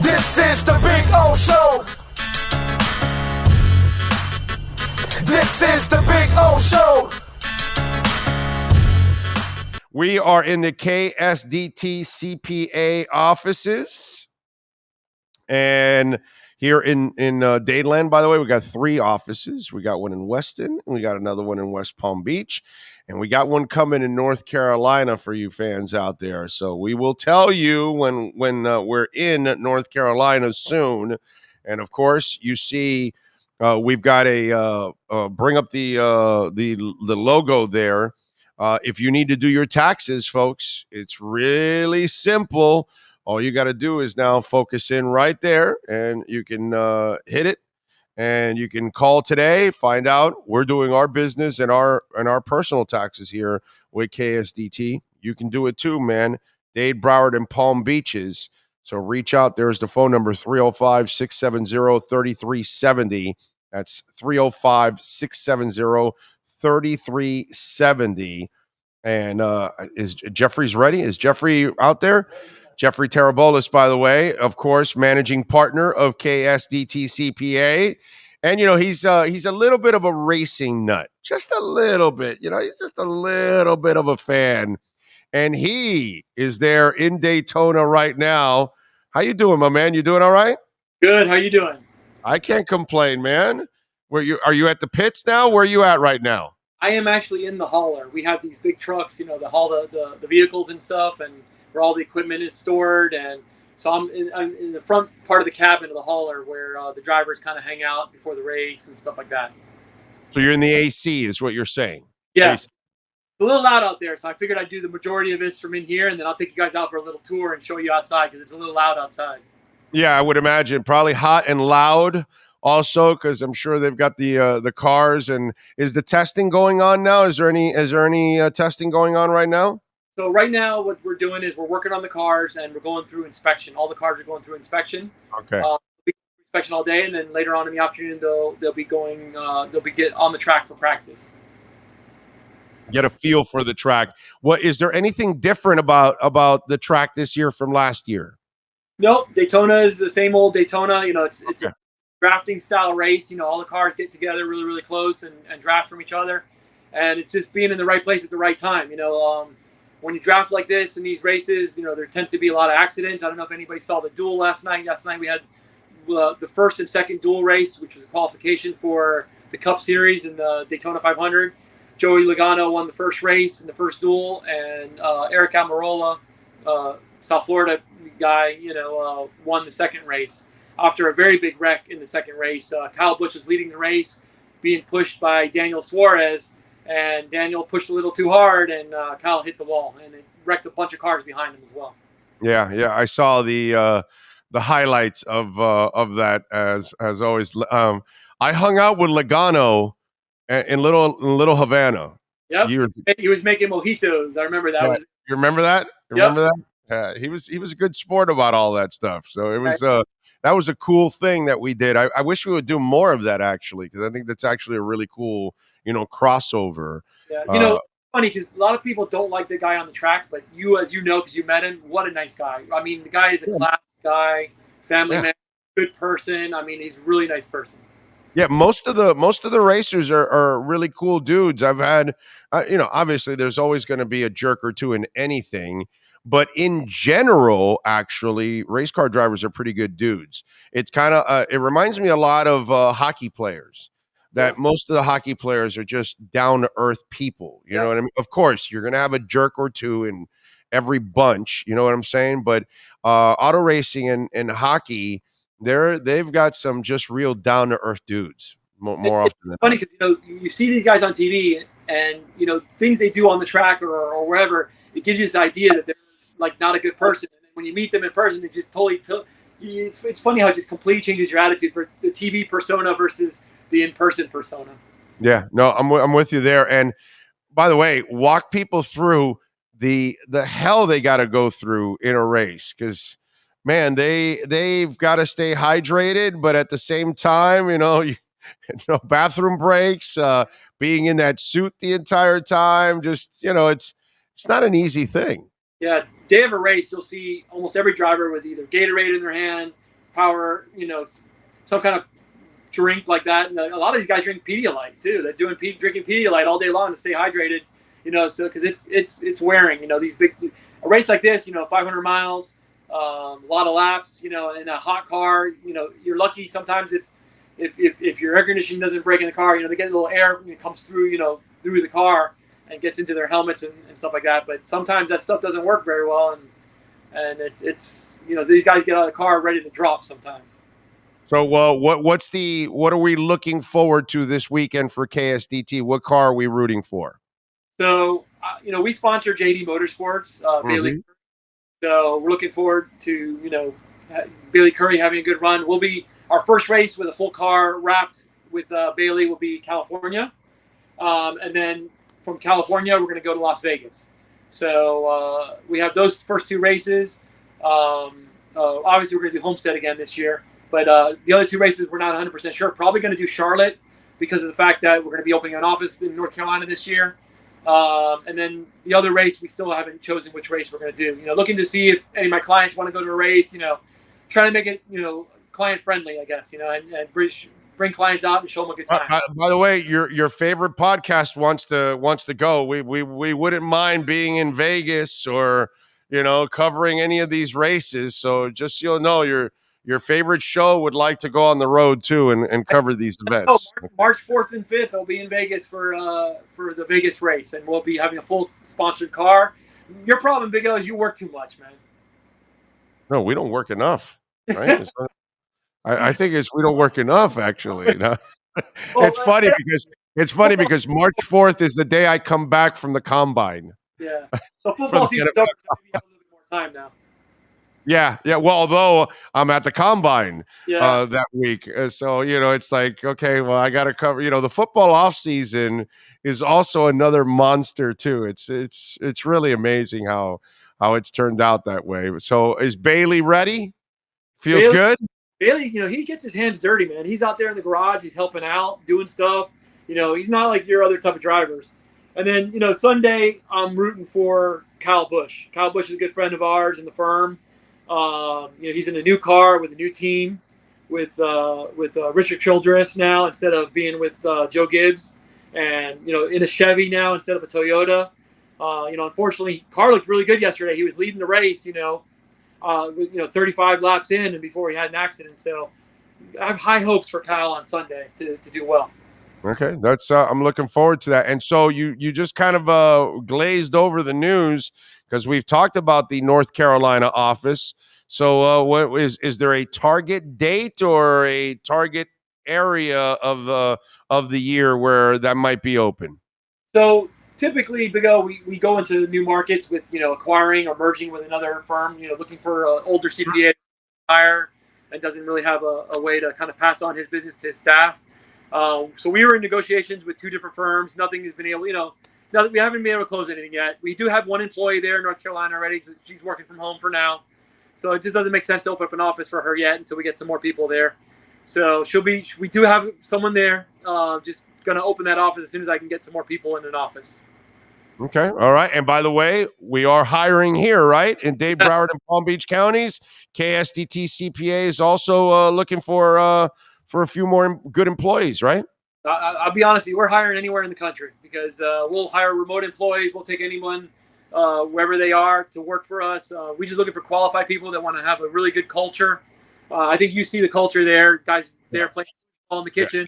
This is the Big O Show. This is the Big O Show. We are in the KSDT CPA offices. And here in Dadeland, by the way, we got 3 offices. We got one in Weston, and we got another one in West Palm Beach, and we got one coming in North Carolina for you fans out there. So we will tell you when we're in North Carolina soon. And of course, you see, we've got a bring up the logo there. If you need to do your taxes, folks, it's really simple. All you got to do is now focus in right there, and you can hit it, and you can call today, find out. We're doing our business and our personal taxes here with KSDT. You can do it too, man. Dade, Broward, and Palm Beaches. So reach out. There's the phone number, 305-670-3370. That's 305-670-3370. And is Jeffrey's ready? Is Jeffrey out there? Jeffrey Taraboulos, by the way, of course, managing partner of KSDT CPA. And, he's a little bit of a racing nut, just a little bit. He's just a little bit of a fan. And he is there in Daytona right now. How you doing, my man? You doing all right? Good. How you doing? I can't complain, man. Are you at the pits now? Where are you at right now? I am actually in the hauler. We have these big trucks, that haul the vehicles and stuff, and where all the equipment is stored. And so I'm in the front part of the cabin of the hauler where the drivers kind of hang out before the race and stuff like that. So you're in the AC is what you're saying? Yeah. AC. It's a little loud out there, so I figured I'd do the majority of this from in here, and then I'll take you guys out for a little tour and show you outside because it's a little loud outside. Yeah, I would imagine. Probably hot and loud also, because I'm sure they've got the cars. And is the testing going on now? Is there any testing going on right now? So right now, what we're doing is we're working on the cars and we're going through inspection. All the cars are going through inspection. Okay. Inspection all day, and then later on in the afternoon, they'll be going. They'll be get on the track for practice. Get a feel for the track. What is there anything different about the track this year from last year? Nope. Daytona is the same old Daytona. It's a drafting style race. All the cars get together really, really close and draft from each other. And it's just being in the right place at the right time. When you draft like this in these races, there tends to be a lot of accidents. I don't know if anybody saw the duel last night. Last night we had the first and second duel race, which was a qualification for the Cup Series in the Daytona 500. Joey Logano won the first race in the first duel, and Eric Almirola, South Florida guy, won the second race. After a very big wreck in the second race, Kyle Busch was leading the race, being pushed by Daniel Suarez, and Daniel pushed a little too hard, and Kyle hit the wall, and it wrecked a bunch of cars behind him as well. Yeah, I saw the highlights of that as always. I hung out with Logano in Little Havana. Yep. He was making mojitos. I remember that. Yeah. You remember that? Remember that? He was a good sport about all that stuff. So it was that was a cool thing that we did. I wish we would do more of that actually, because I think that's actually a really cool, crossover. Yeah, it's funny because a lot of people don't like the guy on the track, but you, as you know, because you met him, what a nice guy. I mean, the guy is a class guy, family man, good person. I mean, he's a really nice person. Yeah, most of the racers are really cool dudes. I've had, obviously there's always going to be a jerk or two in anything, but in general, actually, race car drivers are pretty good dudes. It's kind of, it reminds me a lot of hockey players. That most of the hockey players are just down to earth people. You know what I mean? Of course, you're going to have a jerk or two in every bunch. You know what I'm saying? But auto racing and hockey, they've got some just real down to earth dudes more often than funny because you see these guys on TV and things they do on the track or wherever, it gives you this idea that they're like not a good person. And then when you meet them in person, they just totally it's funny how it just completely changes your attitude for the TV persona versus the in-person persona. Yeah, no, I'm with you there. And by the way, walk people through the hell they got to go through in a race, because man, they've got to stay hydrated, but at the same time, bathroom breaks, being in that suit the entire time, just it's not an easy thing. Yeah, day of a race, you'll see almost every driver with either Gatorade in their hand, power, some kind of drink like that. And a lot of these guys drink Pedialyte too. They're drinking Pedialyte all day long to stay hydrated, so because it's wearing, a race like this, 500 miles, a lot of laps, in a hot car, you're lucky sometimes if your air conditioning doesn't break in the car, they get a little air comes through, through the car and gets into their helmets and stuff like that. But sometimes that stuff doesn't work very well, and it's these guys get out of the car ready to drop sometimes. So, what are we looking forward to this weekend for KSDT? What car are we rooting for? So, we sponsor JD Motorsports, Bailey. So we're looking forward to Bailey Curry having a good run. We'll be our first race with a full car wrapped with Bailey will be California, and then from California we're going to go to Las Vegas. So we have those first two races. Obviously we're going to do Homestead again this year, but the other two races we're not 100% sure. Probably going to do Charlotte because of the fact that we're going to be opening an office in North Carolina this year. And then the other race, we still haven't chosen which race we're going to do. Looking to see if any of my clients want to go to a race. Trying to make it client friendly, I guess. And bring clients out and show them a good time. By the way, your favorite podcast wants to go. We wouldn't mind being in Vegas or covering any of these races. So just your favorite show would like to go on the road too and cover these events. March 4th and 5th, I'll be in Vegas for the Vegas race, and we'll be having a full sponsored car. Your problem, Big O, is you work too much, man. No, we don't work enough, right? I think we don't work enough, actually. It's funny because March 4th is the day I come back from the combine. Yeah, so football season's over. We have a little bit more time now. Yeah. Well, although I'm at the combine that week, so it's like, okay, well, I got to cover. The football off season is also another monster too. It's really amazing how it's turned out that way. So is Bailey ready? Feels good. Bailey, he gets his hands dirty, man. He's out there in the garage. He's helping out, doing stuff. He's not like your other type of drivers. And then Sunday, I'm rooting for Kyle Busch. Kyle Busch is a good friend of ours in the firm. He's in a new car with a new team with Richard Childress now instead of being with Joe Gibbs, and in a Chevy now instead of a Toyota. Unfortunately, car looked really good yesterday. He was leading the race, 35 laps in, and before he had an accident. So I have high hopes for Kyle on Sunday to do well. Okay, that's I'm looking forward to that. And so you just kind of glazed over the news because we've talked about the North Carolina office. So what is there a target date or a target area of the year where that might be open? So typically, Big O, we go into new markets with acquiring or merging with another firm, looking for an older CPA hire and doesn't really have a way to kind of pass on his business to his staff. So we were in negotiations with two different firms. Nothing has been able, we haven't been able to close anything yet. We do have one employee there in North Carolina already. So she's working from home for now. So it just doesn't make sense to open up an office for her yet until we get some more people there. So we do have someone there. Just going to open that office as soon as I can get some more people in an office. Okay. All right. And by the way, we are hiring here, right? In Dade, Broward, and Palm Beach counties. KSDT CPA is also looking for a few more good employees, right? I'll be honest with you, we're hiring anywhere in the country because we'll hire remote employees. We'll take anyone wherever they are to work for us. We're just looking for qualified people that want to have a really good culture. I think you see the culture there. Guys there playing in the kitchen.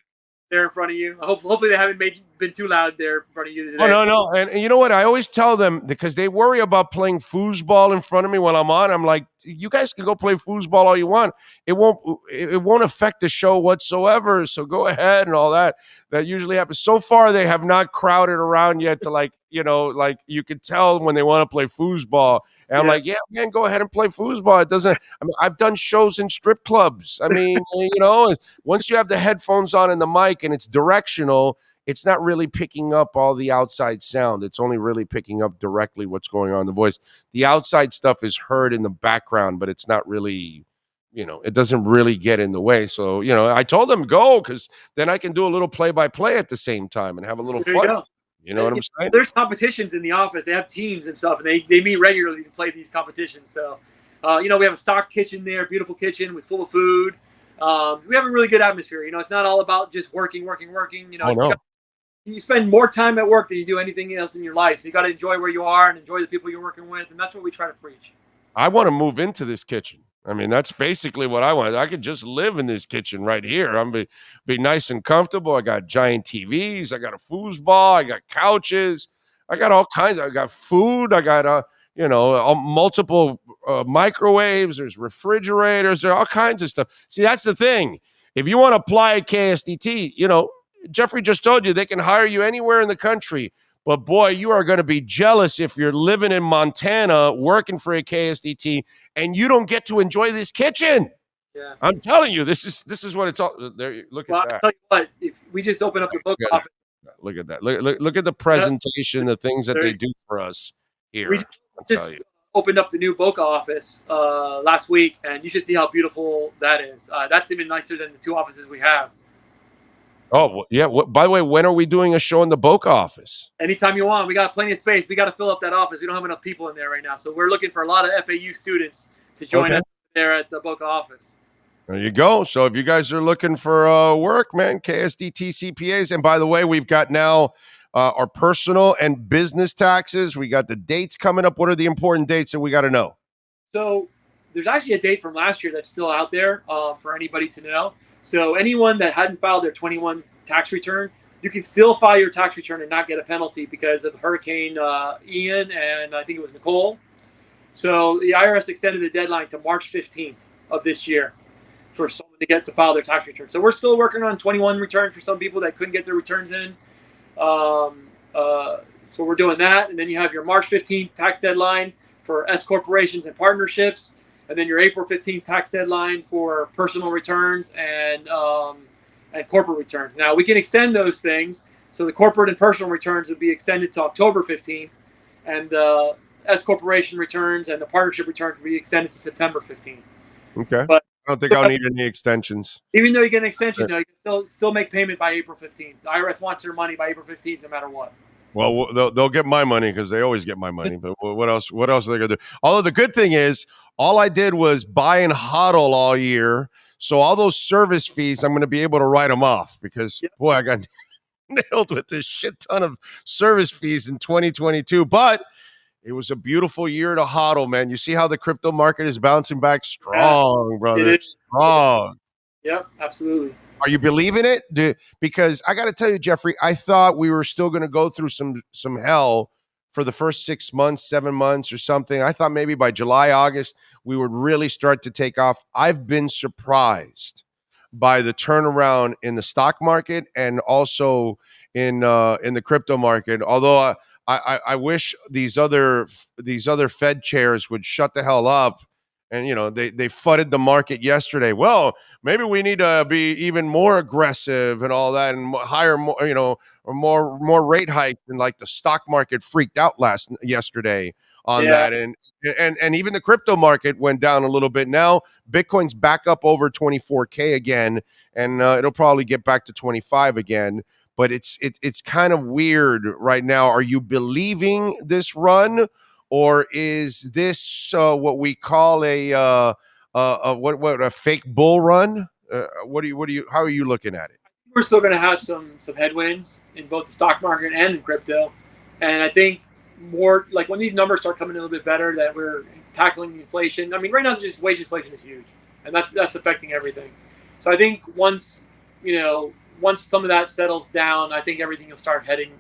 There in front of you. Hopefully they haven't been too loud there in front of you today. Oh, no. And you know what? I always tell them, because they worry about playing foosball in front of me while I'm on. I'm like, you guys can go play foosball all you want. It won't affect the show whatsoever. So go ahead and all that. That usually happens. So far, they have not crowded around yet to like you could tell when they want to play foosball. And I'm like, yeah, man, go ahead and play foosball. It doesn't. I mean, I've done shows in strip clubs. I mean, once you have the headphones on and the mic and it's directional, it's not really picking up all the outside sound. It's only really picking up directly what's going on in the voice. The outside stuff is heard in the background, but it's not really, it doesn't really get in the way. So, I told them go because then I can do a little play-by-play at the same time and have a little fun. You know what I'm saying? There's competitions in the office. They have teams and stuff, and they meet regularly to play these competitions. So We have a stock kitchen there, beautiful kitchen with full of food. We have a really good atmosphere. It's not all about just working. Oh no. You spend more time at work than you do anything else in your life. So you got to enjoy where you are and enjoy the people you're working with, and that's what we try to preach. I want to move into this kitchen. I mean, that's basically what I want. I could just live in this kitchen right here. I'm be nice and comfortable. I got giant TVs. I got a foosball. I got couches. I got all kinds. I got food. I got multiple microwaves. There's refrigerators. There are all kinds of stuff. See, that's the thing. If you want to apply at KSDT, Jeffrey just told you they can hire you anywhere in the country. But boy, you are going to be jealous if you're living in Montana working for a KSDT and you don't get to enjoy this kitchen. Yeah. I'm telling you, this is what it's all there. Look at that. I'll tell you what, if we just open up the book office. Look at that. Look at the presentation, the things that they do for us here. We just opened up the new Boca office last week, and you should see how beautiful that is. That's even nicer than the two offices we have. Oh, yeah. By the way, when are we doing a show in the Boca office? Anytime you want. We got plenty of space. We got to fill up that office. We don't have enough people in there right now. So we're looking for a lot of FAU students to join us there at the Boca office. There you go. So if you guys are looking for work, man, KSDT CPAs. And by the way, we've got now our personal and business taxes. We got the dates coming up. What are the important dates that we got to know? So there's actually a date from last year that's still out there for anybody to know. So anyone that hadn't filed their 21 tax return, you can still file your tax return and not get a penalty because of Hurricane Ian and I think it was Nicole. So the IRS extended the deadline to March 15th of this year for someone to get to file their tax return. So we're still working on 21 returns for some people that couldn't get their returns in. So we're doing that. And then you have your March 15th tax deadline for S corporations and partnerships. And then your April 15th tax deadline for personal returns and corporate returns. Now, we can extend those things. So the corporate and personal returns would be extended to October 15th. And the S corporation returns and the partnership returns would be extended to September 15th. Okay. But I don't think I'll need any extensions. Even though you get an extension, you can still make payment by April 15th. The IRS wants their money by April 15th no matter what. Well, they'll get my money because they always get my money. But what else? What else are they gonna do? Although the good thing is, all I did was buy and hodl all year, so all those service fees, I'm going to be able to write them off because boy, I got nailed with this shit ton of service fees in 2022. But it was a beautiful year to hodl, man. You see how the crypto market is bouncing back strong, brother. It is strong. Yep, absolutely. Are you believing it? Because I got to tell you, Jeffrey, I thought we were still going to go through some hell for the first 6 months, 7 months or something. I thought maybe by July, August, we would really start to take off. I've been surprised by the turnaround in the stock market and also in the crypto market. Although I wish these other Fed chairs would shut the hell up. And, they fudded the market yesterday. Well, maybe we need to be even more aggressive and all that and higher, or more rate hikes. And like the stock market freaked out yesterday on that. And even the crypto market went down a little bit. Now, Bitcoin's back up over 24K again, and it'll probably get back to 25 again. But it's kind of weird right now. Are you believing this run? Or is this what we call a fake bull run? How are you looking at it? We're still going to have some headwinds in both the stock market and in crypto, and I think more like when these numbers start coming a little bit better, that we're tackling the inflation. I mean, right now, just wage inflation is huge, and that's affecting everything. So I think once some of that settles down, I think everything will start heading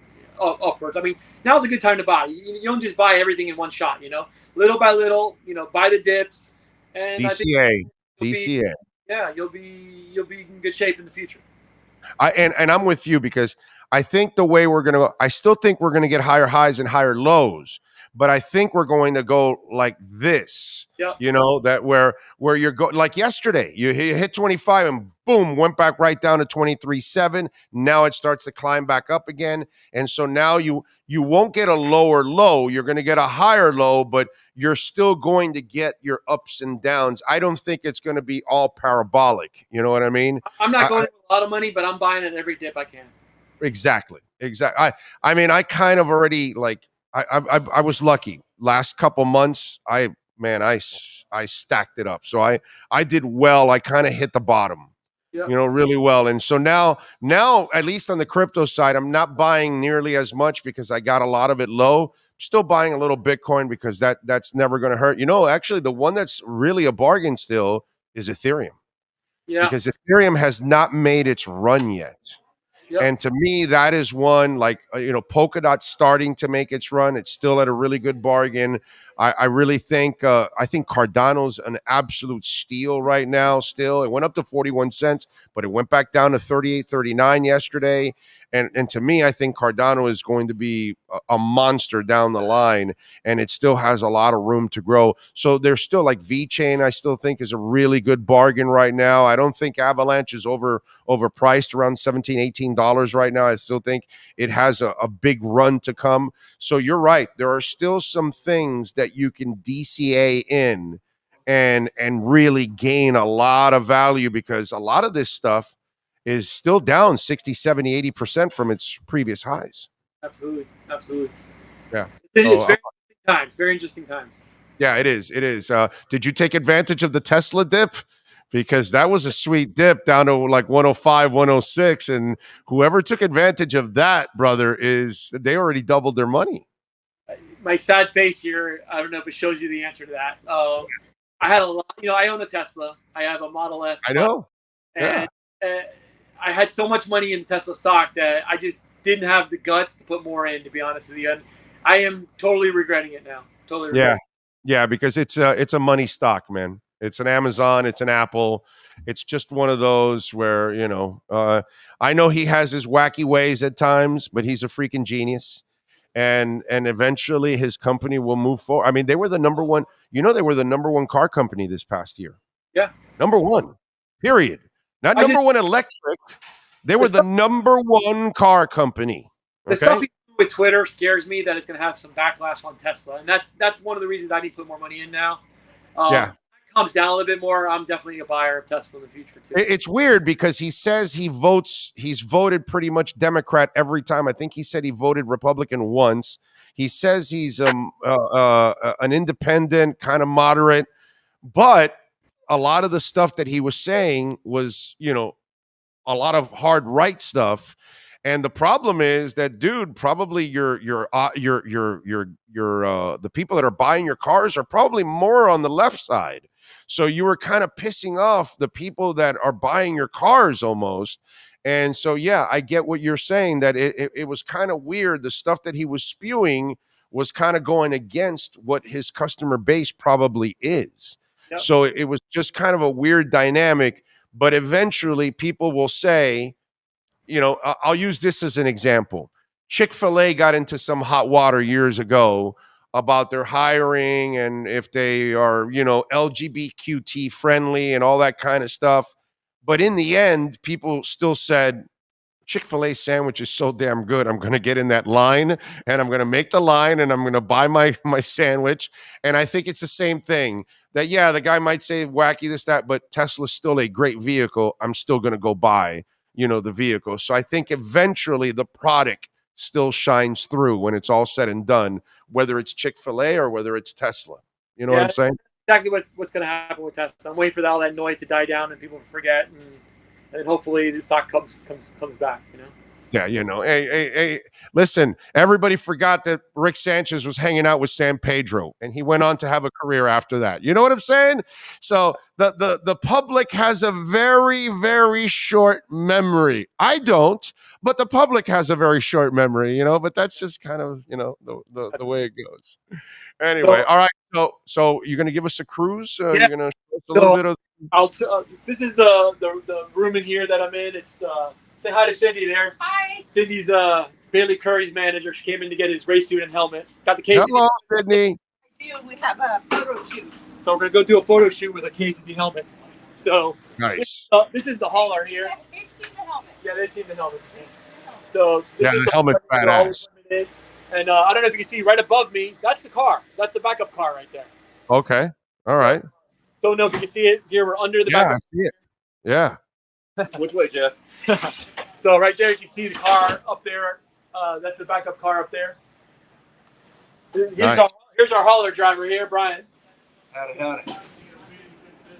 upwards. I mean, now's a good time to buy. You don't just buy everything in one shot, little by little, buy the dips. And DCA. You'll be in good shape in the future. And I'm with you because I think the way I still think we're going to get higher highs and higher lows, but I think we're going to go like this, that where you're like yesterday, you hit 25 and boom, went back right down to 23.7. Now it starts to climb back up again. And so now you won't get a lower low. You're going to get a higher low, but you're still going to get your ups and downs. I don't think it's going to be all parabolic. You know what I mean? I'm not going to a lot of money, but I'm buying it every dip I can. Exactly. I mean, I kind of already I was lucky. Last couple months, I man, I stacked it up. So I did well. I kind of hit the bottom, Yep. really well. And so now at least on the crypto side, I'm not buying nearly as much because I got a lot of it low. Still buying a little Bitcoin because that's never going to hurt. Actually, the one that's really a bargain still is Ethereum, Yeah. because Ethereum has not made its run yet. Yep. And to me, that is one, like, Polkadot's starting to make its run. It's still at a really good bargain. I really think Cardano's an absolute steal right now. Still, it went up to 41 cents, but it went back down to 38.39 yesterday. And to me, I think Cardano is going to be a monster down the line, and it still has a lot of room to grow. So there's still, like, VeChain, I still think is a really good bargain right now. I don't think Avalanche is overpriced around $17-18 right now. I still think it has a big run to come. So you're right. There are still some things that you can DCA in and really gain a lot of value, because a lot of this stuff is still down 60, 70, 80% from its previous highs. Absolutely. Absolutely. Yeah. It's very interesting times. Very interesting times. Yeah, it is. It is. Did you take advantage of the Tesla dip? Because that was a sweet dip down to like 105, 106. And whoever took advantage of that, brother, they already doubled their money. My sad face here, I don't know if it shows you the answer to that. I had a lot, I own a Tesla. I have a Model S. I know. And I had so much money in Tesla stock that I just didn't have the guts to put more in, to be honest with you. And I am totally regretting it now. Totally regretting it. Yeah, because it's a money stock, man. It's an Amazon, it's an Apple. It's just one of those where, I know he has his wacky ways at times, but he's a freaking genius. And eventually his company will move forward. I mean, they were the number one, they were the number one car company this past year. Yeah. Number one, period. Not number one electric. They were the number one car company. The stuff with Twitter scares me that it's going to have some backlash on Tesla. And that's one of the reasons I need to put more money in now. If it comes down a little bit more, I'm definitely a buyer of Tesla in the future too. It's weird because he says he's voted pretty much Democrat every time. I think he said he voted Republican once. He says he's an independent, kind of moderate, but a lot of the stuff that he was saying was, a lot of hard right stuff. And the problem is that, dude, probably the people that are buying your cars are probably more on the left side. So you were kind of pissing off the people that are buying your cars almost. And so, yeah, I get what you're saying, that it was kind of weird. The stuff that he was spewing was kind of going against what his customer base probably is. Yep. So it was just kind of a weird dynamic. But eventually people will say, I'll use this as an example. Chick-fil-A got into some hot water years ago about their hiring and if they are, LGBTQ friendly and all that kind of stuff. But in the end, people still said, Chick-fil-A sandwich is so damn good. I'm going to get in that line and I'm going to make the line and I'm going to buy my sandwich. And I think it's the same thing that, yeah, the guy might say wacky this, that, but Tesla's still a great vehicle. I'm still going to go buy, the vehicle. So I think eventually the product still shines through when it's all said and done, whether it's Chick-fil-A or whether it's Tesla. You know what I'm saying? Exactly what's going to happen with Tesla. I'm waiting for all that noise to die down and people forget, and hopefully the stock comes back. Yeah, hey, listen, everybody forgot that Rick Sanchez was hanging out with San Pedro, and he went on to have a career after that. You know what I'm saying? So the public has a very, very short memory. I don't, but the public has a very short memory, but that's just kind of, the way it goes. Anyway, all right. So you're going to give us a cruise? You're going to show us a little bit of... this is the room in here that I'm in. It's... Say hi to Cindy there. Hi. Cindy's Bailey Curry's manager. She came in to get his race suit and helmet. Got the KSDT. Hello, Sydney. We have a photo shoot. So we're going to go do a photo shoot with a KSDT helmet. So nice. This is the hauler here. They've seen the helmet. Yeah, they've seen the helmet. So this is the helmet badass. And I don't know if you can see right above me. That's the car. That's the backup car right there. Okay. All right. Don't know if you can see it. Here we're under the backup. I see it. Yeah. Which way, Jeff? So right there, you can see the car up there. That's the backup car up there. Here's our hauler driver here, Brian. Howdy.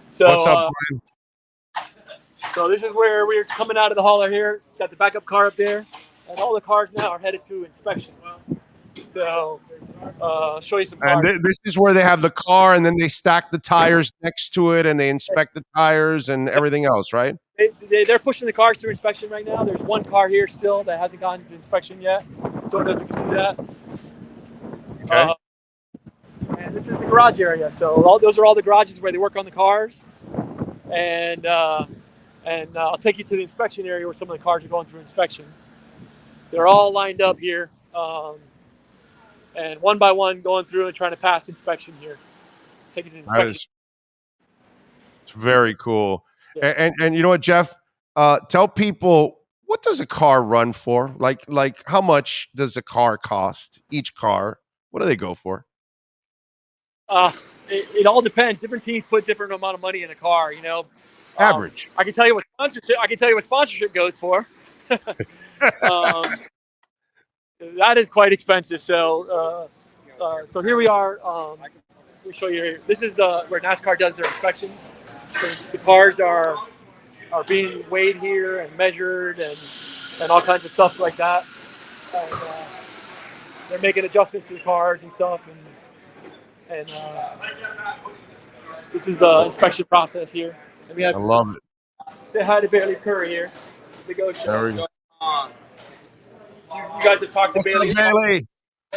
So, What's up, Brian? So this is where we're coming out of the hauler here. Got the backup car up there, and all the cars now are headed to inspection. So I'll show you some And cars. this is where they have the car, and then they stack the tires next to it, and they inspect the tires and everything else, right? They're pushing the cars through inspection right now. There's one car here still that hasn't gone to inspection yet. Don't know if you can see that. Okay. And this is the garage area. So those are all the garages where they work on the cars. And I'll take you to the inspection area where some of the cars are going through inspection. They're all lined up here, and one by one going through and trying to pass inspection here. Take you to inspection. It's very cool. Yeah. And you know what, Jeff? Tell people, what does a car run for? Like how much does a car cost? Each car, what do they go for? It all depends. Different teams put different amount of money in a car. You know, Average. I can tell you what sponsorship goes for. That is quite expensive. So here we are. Let me show you here. This is where NASCAR does their inspections. So the cars are being weighed here and measured and all kinds of stuff like that. And they're making adjustments to the cars and stuff. And this is the inspection process here. And we have, I love it. say hi to Bailey Curry here. The go show. There we go. You guys have talked to Bailey. Bailey?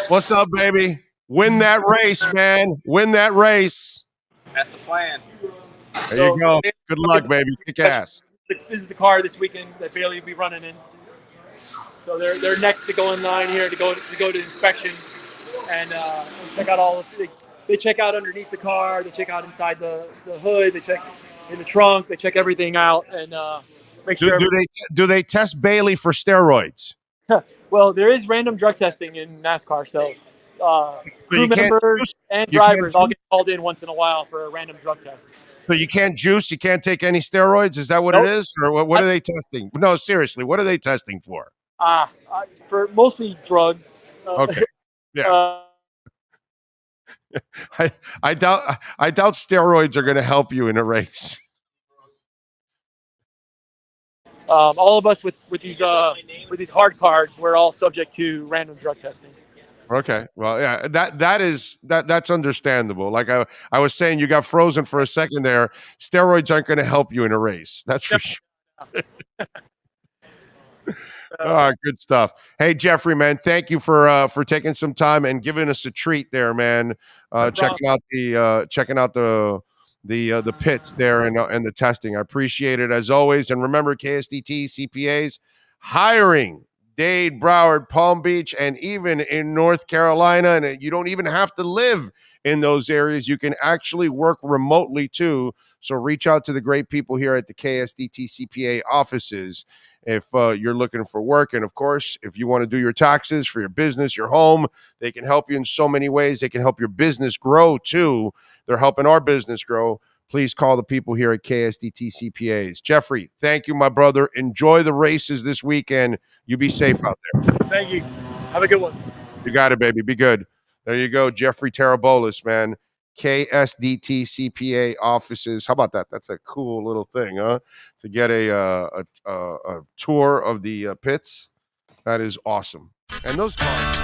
What's up, baby? Win that race, man. Win that race. That's the plan. There you go. Good luck, baby. Kick ass. This is the car this weekend that Bailey will be running in. So they're next to go in line here to go to inspection and check out all of they check out underneath the car, they check out inside the hood, they check in the trunk, they check everything out and make sure. Do they test Bailey for steroids? Well, there is random drug testing in NASCAR, so crew members and drivers all get called in once in a while for a random drug test. So you can't juice, you can't take any steroids? Is that what it is? Or what are they testing? No, seriously, what are they testing for? For mostly drugs. Okay. Yeah. I doubt steroids are going to help you in a race. All of us with these hard cards, we're all subject to random drug testing. Okay. Well, yeah, that's understandable. Like I was saying, you got frozen for a second there. Steroids aren't going to help you in a race. That's for sure. Good stuff. Hey, Jeffrey, man, thank you for taking some time and giving us a treat there, man. Checking out the pits there and the testing. I appreciate it as always. And remember, KSDT CPAs hiring Dade, Broward, Palm Beach, and even in North Carolina. And you don't even have to live in those areas. You can actually work remotely too. So reach out to the great people here at the KSDT CPA offices if you're looking for work. And of course, if you want to do your taxes for your business, your home, they can help you in so many ways. They can help your business grow too. They're helping our business grow. Please call the people here at KSDT CPAs. Jeffrey, thank you, my brother. Enjoy the races this weekend. You be safe out there. Thank you. Have a good one. You got it, baby. Be good. There you go. Jeffrey Taraboulos, man. KSDT CPA offices. How about that? That's a cool little thing, huh? To get a tour of the pits. That is awesome. And those cars.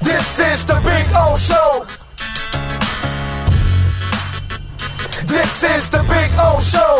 This is the Big O Show. This is the Big O Show.